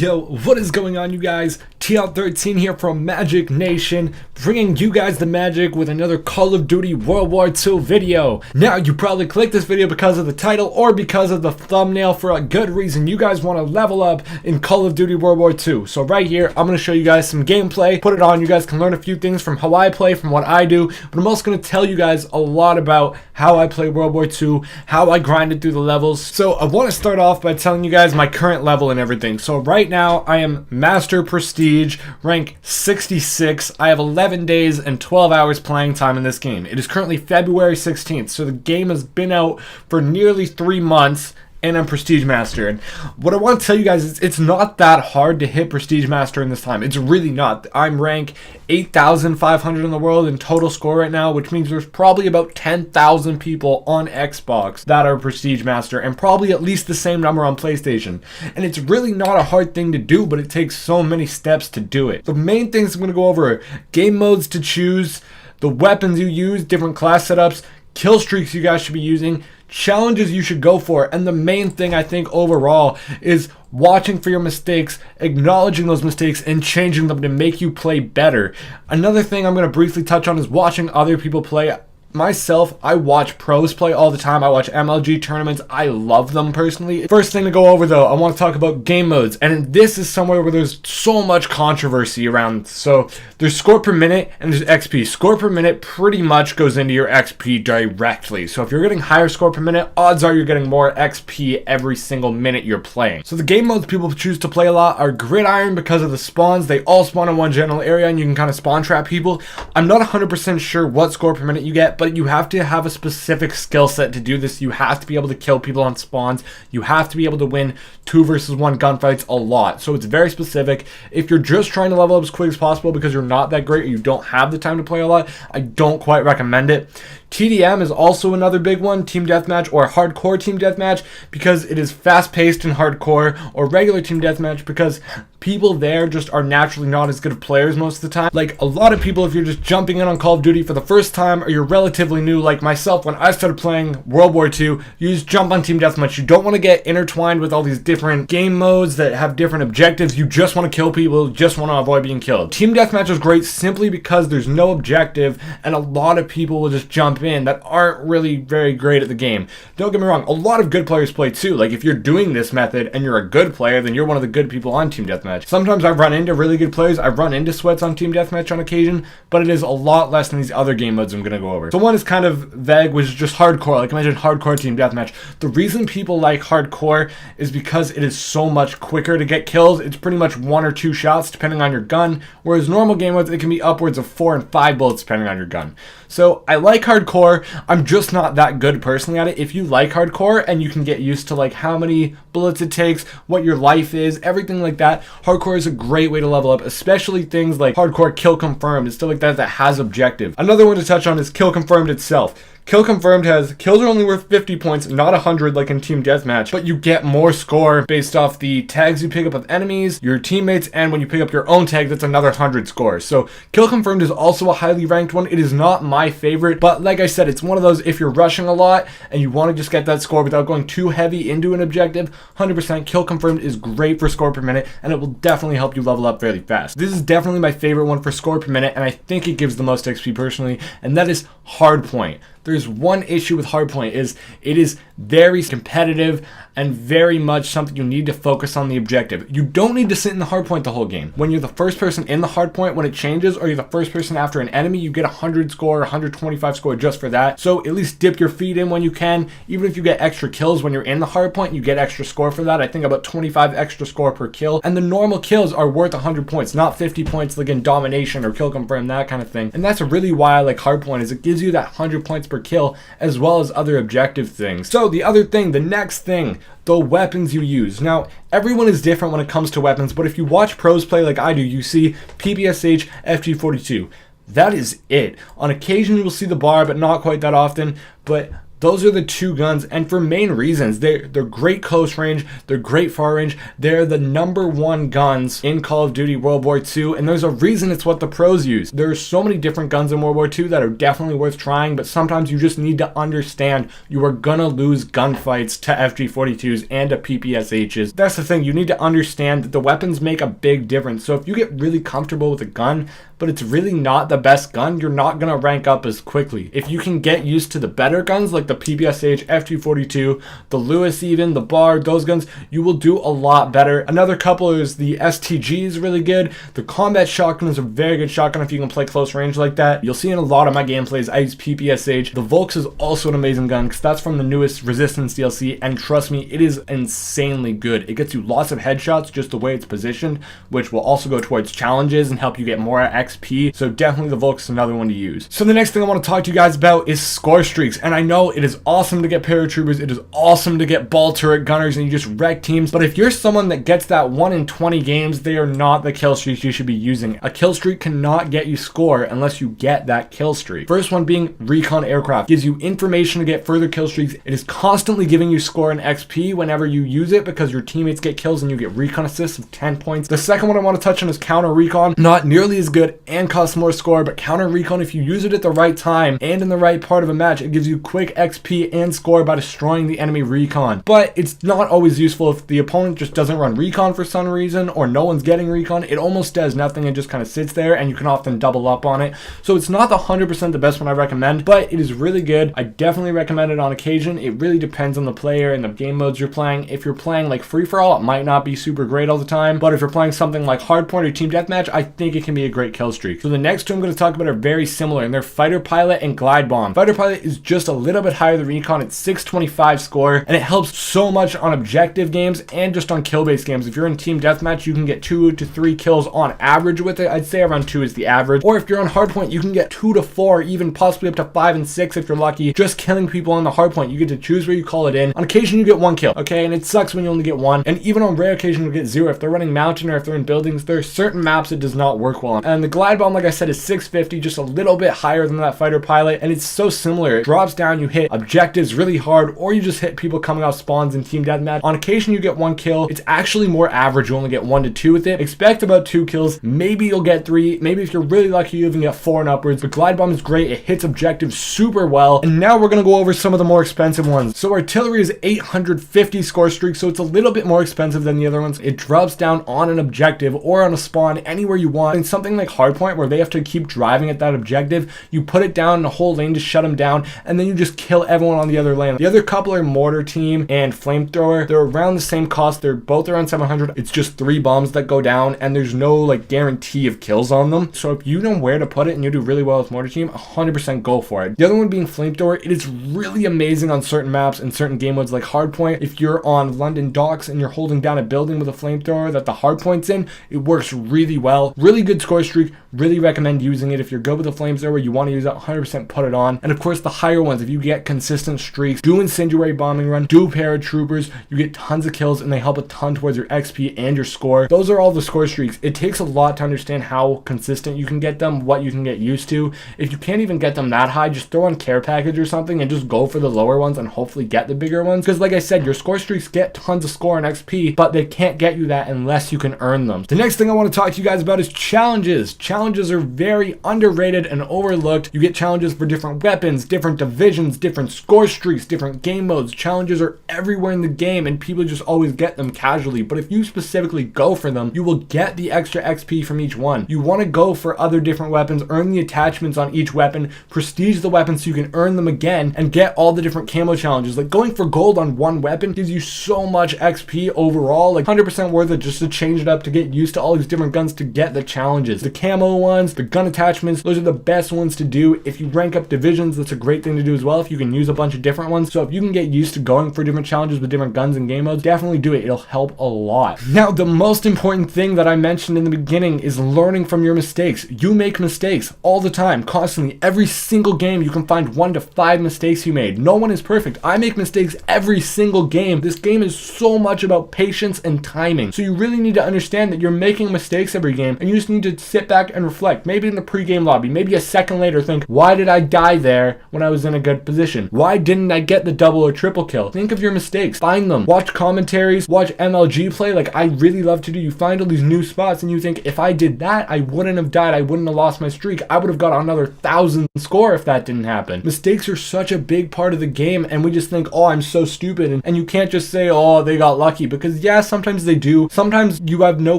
Yo, what is going on, you guys? TL13 here from Magic Nation, bringing you guys the magic with another Call of Duty World War II video. Now, you probably clicked this video because of the title or because of the thumbnail for a good reason. You guys want to level up in Call of Duty World War II. So right here, I'm going to show you guys some gameplay, put it on. You guys can learn a few things from how I play, from what I do, but I'm also going to tell you guys a lot about how I play World War II, how I grinded through the levels. So I want to start off by telling you guys my current level and everything. So right now, I am Master Prestige, rank 66. I have 11 days and 12 hours playing time in this game. It is currently February 16th, so the game has been out for nearly 3 months, and I'm Prestige Master. And what I want to tell you guys is it's not that hard to hit Prestige Master in this time. It's really not. I'm rank 8,500 in the world in total score right now, which means there's probably about 10,000 people on Xbox that are Prestige Master, and probably at least the same number on PlayStation. And it's really not a hard thing to do, but it takes so many steps to do it. The main things I'm going to go over are game modes to choose, the weapons you use, different class setups, kill streaks you guys should be using, challenges you should go for, and the main thing I think overall is watching for your mistakes, acknowledging those mistakes, and changing them to make you play better. Another thing I'm going to briefly touch on is watching other people play. Myself, I watch pros play all the time. I watch MLG tournaments. I love them personally. First thing to go over though, I want to talk about game modes. And this is somewhere where there's so much controversy around. So there's score per minute and there's XP. Score per minute pretty much goes into your XP directly. So if you're getting higher score per minute, odds are you're getting more XP every single minute you're playing. So the game modes people choose to play a lot are Gridiron because of the spawns. They all spawn in one general area and you can kind of spawn trap people. I'm not 100% sure what score per minute you get, but you have to have a specific skill set to do this. You have to be able to kill people on spawns. You have to be able to win 2 versus 1 gunfights a lot. So it's very specific. If you're just trying to level up as quick as possible because you're not that great or you don't have the time to play a lot, I don't quite recommend it. TDM is also another big one, team deathmatch or hardcore team deathmatch, because it is fast-paced and hardcore, or regular team deathmatch because people there just are naturally not as good of players most of the time. Like a lot of people, if you're just jumping in on Call of Duty for the first time or you're relatively new, like myself, when I started playing World War II, you just jump on team deathmatch. You don't want to get intertwined with all these different game modes that have different objectives. You just want to kill people, just want to avoid being killed. Team deathmatch is great simply because there's no objective and a lot of people will just jump in that aren't really very great at the game. Don't get me wrong, a lot of good players play too. Like if you're doing this method and you're a good player, then you're one of the good people on team deathmatch. Sometimes I run into really good players. I run into sweats on team deathmatch on occasion, but it is a lot less than these other game modes I'm going to go over. So one is kind of vague, which is just hardcore. Like I mentioned, hardcore team deathmatch. The reason people like hardcore is because it is so much quicker to get kills. It's pretty much 1 or 2 shots depending on your gun, whereas normal game modes, it can be upwards of 4 and 5 bullets depending on your gun. So I like hardcore. I'm just not that good personally at it. If you like hardcore and you can get used to like how many bullets it takes, what your life is, everything like that, hardcore is a great way to level up, especially things like hardcore kill confirmed and stuff like that has objective. Another one to touch on is kill confirmed itself. Kill confirmed has kills are only worth 50 points, not 100 like in team deathmatch, but you get more score based off the tags you pick up with enemies, your teammates, and when you pick up your own tag, that's another 100 scores. So kill confirmed is also a highly ranked one. It is not my favorite, but like I said, it's one of those if you're rushing a lot and you want to just get that score without going too heavy into an objective, 100% kill confirmed is great for score per minute, and it will definitely help you level up fairly fast. This is definitely my favorite one for score per minute, and I think it gives the most XP personally, and that is hardpoint. There's one issue with hardpoint is it is very competitive and very much something you need to focus on the objective. You don't need to sit in the hardpoint the whole game. When you're the first person in the hardpoint, when it changes, or you're the first person after an enemy, you get 100 score, 125 score just for that. So at least dip your feet in when you can. Even if you get extra kills when you're in the hardpoint, you get extra score for that. I think about 25 extra score per kill. And the normal kills are worth 100 points, not 50 points like in domination or kill confirm, that kind of thing. And that's really why I like hardpoint, is it gives you that 100 points per kill as well as other objective things. So the other thing, the next thing, the weapons you use. Now, everyone is different when it comes to weapons, but if you watch pros play like I do, you see PPSH, FG42. That is it. On occasion you will see the bar, but not quite that often. But Those are the two guns, and for main reasons. They're great close range, they're great far range, they're the #1 guns in Call of Duty World War II, and there's a reason it's what the pros use. There are so many different guns in World War II that are definitely worth trying, but sometimes you just need to understand you are gonna lose gunfights to FG-42s and to PPSHs. That's the thing, you need to understand that the weapons make a big difference. So if you get really comfortable with a gun, but it's really not the best gun, you're not gonna rank up as quickly. If you can get used to the better guns like the PPSH, FG-42, the Lewis even, the Bard, those guns, you will do a lot better. Another couple is the STG is really good. The combat shotgun is a very good shotgun if you can play close range like that. You'll see in a lot of my gameplays, I use PPSH. The Volks is also an amazing gun because that's from the newest Resistance DLC, and trust me, it is insanely good. It gets you lots of headshots just the way it's positioned, which will also go towards challenges and help you get more XP. So definitely the Volks is another one to use. So the next thing I want to talk to you guys about is score streaks. And I know it is awesome to get paratroopers, it is awesome to get ball turret gunners, and you just wreck teams. But if you're someone that gets that 1 in 20 games, they are not the kill streaks you should be using. A kill streak cannot get you score unless you get that kill streak. First one being recon aircraft. Gives you information to get further kill streaks. It is constantly giving you score and XP whenever you use it because your teammates get kills and you get recon assists of 10 points. The second one I want to touch on is counter recon. Not nearly as good and costs more score, but counter recon, if you use it at the right time and in the right part of a match, it gives you quick XP and score by destroying the enemy recon. But it's not always useful if the opponent just doesn't run recon for some reason or no one's getting recon. It almost does nothing and just kind of sits there, and you can often double up on it. So it's not the 100% the best one I recommend, but it is really good. I definitely recommend it on occasion. It really depends on the player and the game modes you're playing. If you're playing like free-for-all, it might not be super great all the time, but if you're playing something like hardpoint or team deathmatch, I think it can be a great kill streak. So the next two I'm going to talk about are very similar, and they're fighter pilot and glide bomb. Fighter pilot is just a little bit higher than recon. It's 625 score, and it helps so much on objective games and just on kill-based games. If you're in team deathmatch, you can get 2 to 3 kills on average with it. I'd say around 2 is the average. Or if you're on hardpoint, you can get 2 to 4, even possibly up to 5 and 6 if you're lucky, just killing people on the hardpoint. You get to choose where you call it in. On occasion, you get 1 kill, okay? And it sucks when you only get 1. And even on rare occasion, you'll get 0. If they're running mountain or if they're in buildings, there are certain maps it does not work well on. And the glide bomb, like I said, is 650, just a little bit higher than that fighter pilot, and it's so similar. It drops down, you hit objectives really hard, or you just hit people coming off spawns in team deathmatch. On occasion, you get 1 kill. It's actually more average. You only get 1 to 2 with it. Expect about 2 kills. Maybe you'll get 3. Maybe if you're really lucky, you even get 4 and upwards. But glide bomb is great. It hits objectives super well. And now we're going to go over some of the more expensive ones. So artillery is 850 score streak, so it's a little bit more expensive than the other ones. It drops down on an objective or on a spawn anywhere you want. And something like hardpoint where they have to keep driving at that objective, you put it down in a whole lane to shut them down, and then you just kill everyone on the other lane. The other couple are mortar team and flamethrower. They're around the same cost. They're both around 700. It's just 3 bombs that go down, and there's no like guarantee of kills on them. So if you know where to put it and you do really well with mortar team, 100% go for it. The other one being flamethrower, it is really amazing on certain maps and certain game modes like hardpoint. If you're on London docks and you're holding down a building with a flamethrower that the hardpoint's in, it works really well. Really good score streak. Really recommend using it. If you're good with the flamethrower, you want to use it, 100% put it on. And of course the higher ones, if you get consistent streaks, do incendiary bombing run, do paratroopers, you get tons of kills and they help a ton towards your XP and your score. Those are all the score streaks. It takes a lot to understand how consistent you can get them, what you can get used to. If you can't even get them that high, just throw on care package or something and just go for the lower ones and hopefully get the bigger ones. Because like I said, your score streaks get tons of score and XP, but they can't get you that unless you can earn them. The next thing I want to talk to you guys about is challenges. Challenges are very underrated and overlooked. You get challenges for different weapons, different divisions, different score streaks, different game modes. Challenges are everywhere in the game and people just always get them casually. But if you specifically go for them, you will get the extra XP from each one. You want to go for other different weapons, earn the attachments on each weapon, prestige the weapons so you can earn them again and get all the different camo challenges. Like going for gold on one weapon gives you so much XP overall, like 100% worth it just to change it up, to get used to all these different guns, to get the challenges. The camo ones, the gun attachments, those are the best ones to do. If you rank up divisions, that's a great thing to do as well if you can use a bunch of different ones. So if you can get used to going for different challenges with different guns and game modes, definitely do it. It'll help a lot. Now, the most important thing that I mentioned in the beginning is learning from your mistakes. You make mistakes all the time, constantly. Every single game you can find 1 to 5 mistakes you made. No one is perfect. I make mistakes every single game. This game is so much about patience and timing. So you really need to understand that you're making mistakes every game and you just need to sit back back and reflect. Maybe in the pregame lobby, maybe a second later, think, why did I die there when I was in a good position? Why didn't I get the double or triple kill? Think of your mistakes, find them, watch commentaries, watch MLG play, like I really love to do. You find all these new spots and you think, if I did that, I wouldn't have died, I wouldn't have lost my streak, I would have got another 1,000 score if that didn't happen. Mistakes are such a big part of the game, and we just think, oh, I'm so stupid, and you can't just say, oh, they got lucky, because yeah, sometimes they do. Sometimes you have no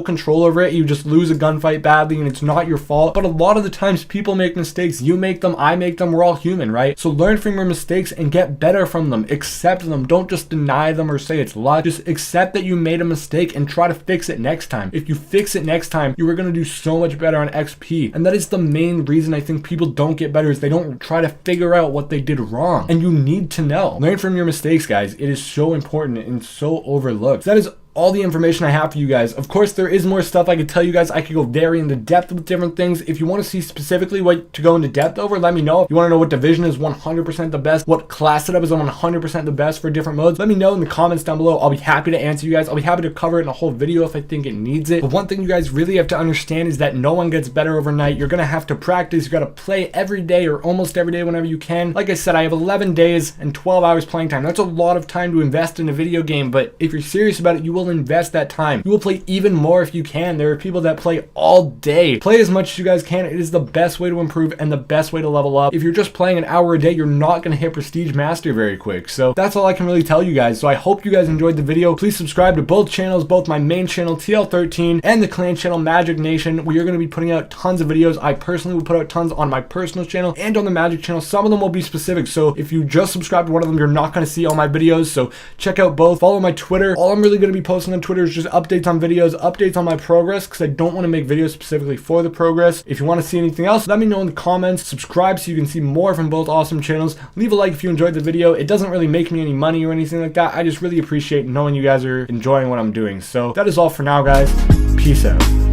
control over it, you just lose a gunfight badly and it's not your fault. But a lot of the times people make mistakes, you make them, I make them, we're all human, right? So learn from your mistakes and get better from them. Accept them. Don't just deny them or say it's luck. Just accept that you made a mistake and try to fix it next time. If you fix it next time, you are going to do so much better on XP. And that is the main reason I think people don't get better, is they don't try to figure out what they did wrong. And you need to know. Learn from your mistakes, guys. It is so important and so overlooked. That is all the information I have for you guys. Of course, there is more stuff I could tell you guys. I could go very into depth with different things. If you want to see specifically what to go into depth over, let me know. If you want to know what division is 100% the best, what class setup is 100% the best for different modes, let me know in the comments down below. I'll be happy to answer you guys. I'll be happy to cover it in a whole video if I think it needs it. But one thing you guys really have to understand is that no one gets better overnight. You're going to have to practice. You got to play every day or almost every day whenever you can. Like I said, I have 11 days and 12 hours playing time. That's a lot of time to invest in a video game, but if you're serious about it, you will invest that time. You will play even more if you can. There are people that play all day. Play as much as you guys can. It is the best way to improve and the best way to level up. If you're just playing an hour a day, you're not going to hit Prestige Master very quick. So that's all I can really tell you guys. So I hope you guys enjoyed the video. Please subscribe to both channels, both my main channel TL13 and the clan channel Magic Nation, where you're going to be putting out tons of videos. I personally will put out tons on my personal channel and on the Magic channel. Some of them will be specific. So if you just subscribe to one of them, you're not going to see all my videos. So check out both. Follow my Twitter. All I'm really going to be posting on Twitter is just updates on videos, updates on my progress, because I don't want to make videos specifically for the progress. If you want to see anything else, let me know in the comments. Subscribe so you can see more from both awesome channels. Leave a like if you enjoyed the video. It doesn't really make me any money or anything like that. I just really appreciate knowing you guys are enjoying what I'm doing. So that is all for now, guys. Peace out.